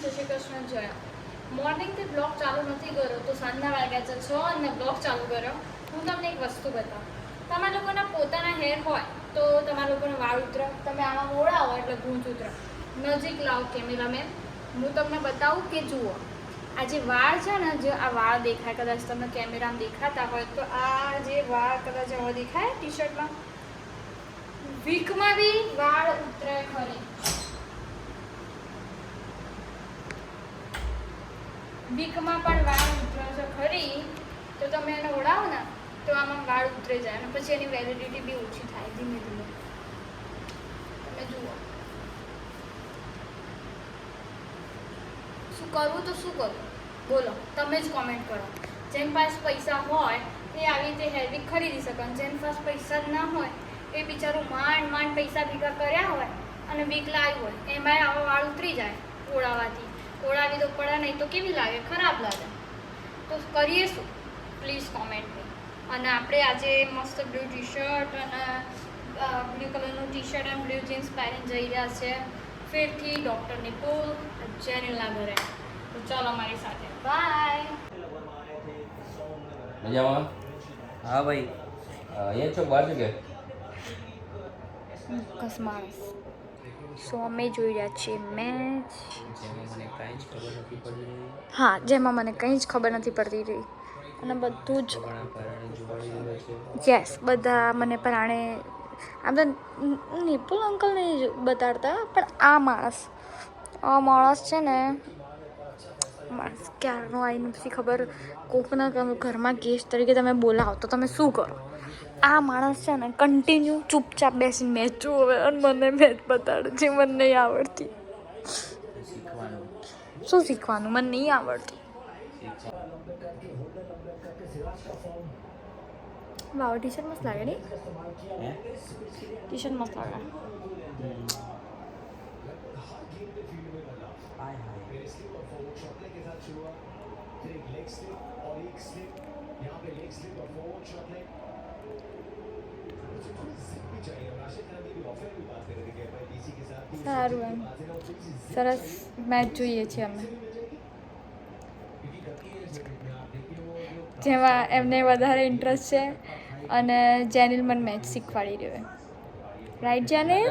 જય શ્રી કૃષ્ણ જય. મોર્નિંગથી બ્લોગ ચાલુ નથી કર્યો તો સાંજના વાગ્યા છે 6 અને બ્લોગ ચાલુ કર્યો. હું તમને એક વસ્તુ બતાવું. તમારા લોકોના પોતાના હેર હોય તો તમારા લોકોને વાળ ઉતરે, તમે આમાં મોડાવો એટલે ગૂંચ ઉતરે. નજીક લાવો કેમેરામેન, હું તમને બતાવું કે જુઓ આ જે વાળ છે ને, જે આ વાળ દેખાય, કદાચ તમને કેમેરામાં દેખાતા હોય તો આ જે વાળ કદાચ હવે દેખાય ટી શર્ટમાં, વીકમાં બી વાળ ઉતરે ખરી. વીકમાં પણ વાળ ઉતરે છે ખરી. તો તમે એને ઓળાવો ને તો આમાં વાળ ઉતરી જાય અને પછી એની વેલિડિટી બી ઓછી થાય ધીમે ધીમે. તમે જુઓ શું કરવું તો શું કરવું બોલો, તમે જ કોમેન્ટ કરો. જેની પાસે પૈસા હોય એ આવી રીતે હેરવીક ખરીદી શકે, અને જેની પાસે પૈસા જ ના હોય એ બિચારું માંડ માંડ પૈસા ભેગા કર્યા હોય અને વીક લાવ્યું હોય, એમાંય આવા વાળ ઉતરી જાય ઓળાવાથી. ઓળાવી તો પડે નહીં તો કેવી લાગે? ખરાબ લાગે. તો કરીએ શું? Please comment. અને આપણે આજે મસ્ત બ્લુ ટી શર્ટ અને બ્લુ કલરનું ટી શર્ટ અને બ્લુ જીન્સ પહેરીને જઈ રહ્યા છે ફેરથી ડૉક્ટર નિપુલ જેનિલના ઘરે. તો ચાલો અમારી સાથે. બાય. મજામાં? હા ભાઈ. અહીંયા છો બહાર કે કસ માણસ. સો અમે જોઈ રહ્યા છીએ મેચ. હા, જેમાં મને કંઈ જ ખબર નથી પડતી રહી. અને બધું જ યસ, બધા મને પરાણે આમ તો નિપુલ અંકલ નહીં બતાડતા, પણ આ માણસ છે ને, માણસ ક્યારનો આવીને પછી ખબર કોકના ઘરમાં ગેસ્ટ તરીકે તમે બોલાવો તો તમે શું કરો? આ માણસ છે ને કન્ટિન્યુ ચૂપચાપ બેસીને મેચ જોવે અને મને મેચ બતાડે જે મને નહીં આવડતી. શું શીખવાનું? મને નહીં આવડતું. વાવ, ટી શર્ટ મસ્ત લાગે નહીં? ટી શર્ટ મસ્ત લાગે. સારું, એમ સરસ મેચ જોઈએ છીએ અમે, જેમાં એમને વધારે ઇન્ટરેસ્ટ છે અને જેનિલ મને મેચ શીખવાડી રહ્યો. રાઈટ જેનિલ?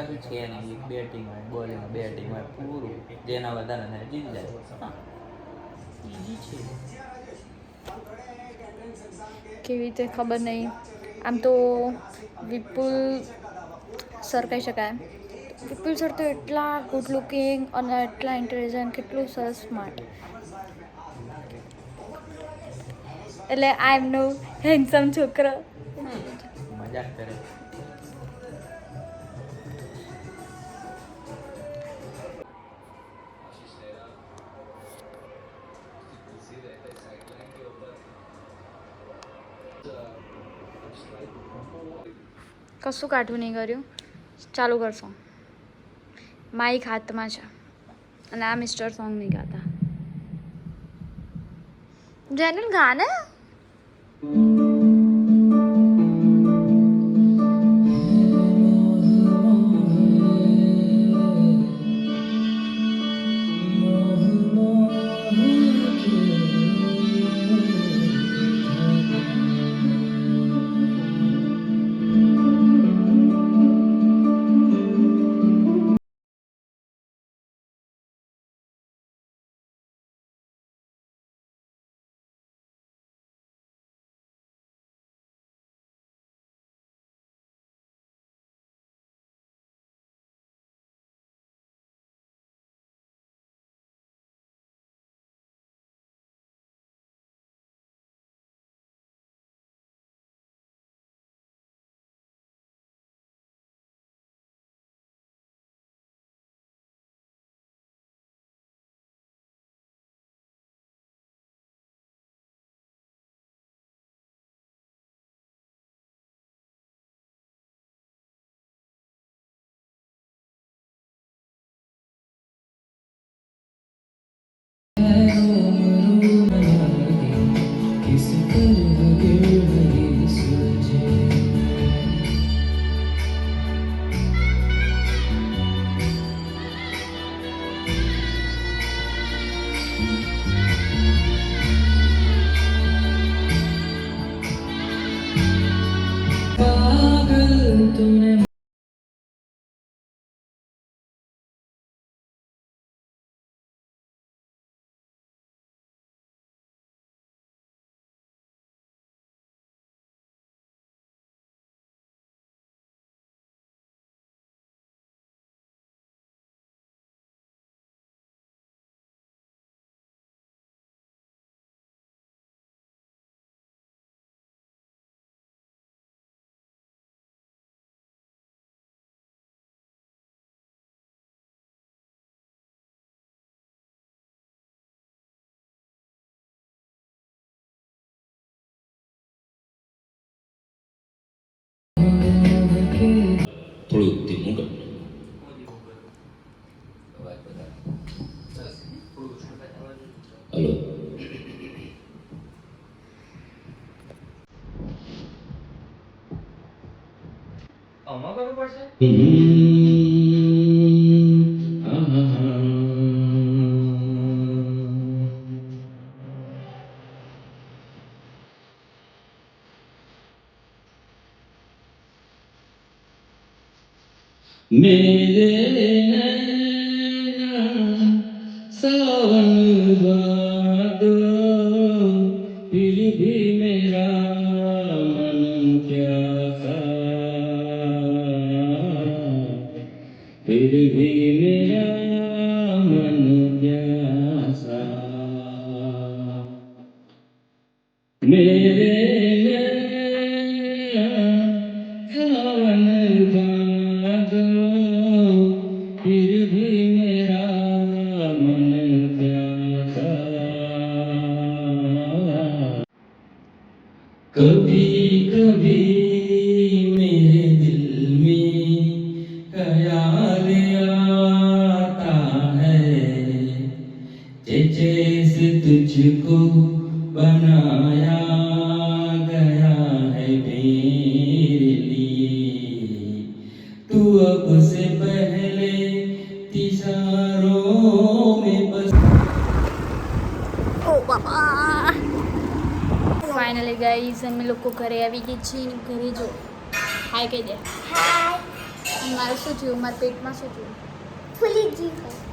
બેટિંગ હોય, બોલિંગ હોય, બેટિંગ હોય, પૂરું જેના વધારે થાય જીતી જાય. કેવી રીતે ખબર નહીં. આમ તો વિપુલ સર કહી શકાય. વિપુલ સર તો એટલા ગુડ લુકિંગ અને એટલા ઇન્ટેલિજન્ટ, કેટલું સરસ સ્માર્ટ. એટલે આઈ એમ નો હેન્ડસમ છોકરા. મજાક કરે. કશું કાઢવું નહીં કર્યું. ચાલુ કરશો. માઇક હાથમાં છે અને આ મિસ્ટર સોંગ નહીં ગાતા. જેનિલ ગાને. હલો આમાં કરવું પડશે मेरे नैना सावन भादो फिर भी मेरा मन प्यासा फिर भी मेरा मन प्यासा मेरे नैना सावन भादो फिर भी मेरा मन प्यासा कभी कभी मेरे दिल में ख्याल आता है जैसे तुझको बनाया गया है मेरे लिए तू अब से पहले तिसारों में बस ફાઇનલી ગાઈઝ અમે લોકો ઘરે આવી ગઈ છીએ ઘરે જો હાય કહી દે અને મારું શું થયું મારા પેટમાં શું થયું ફૂલી ગયું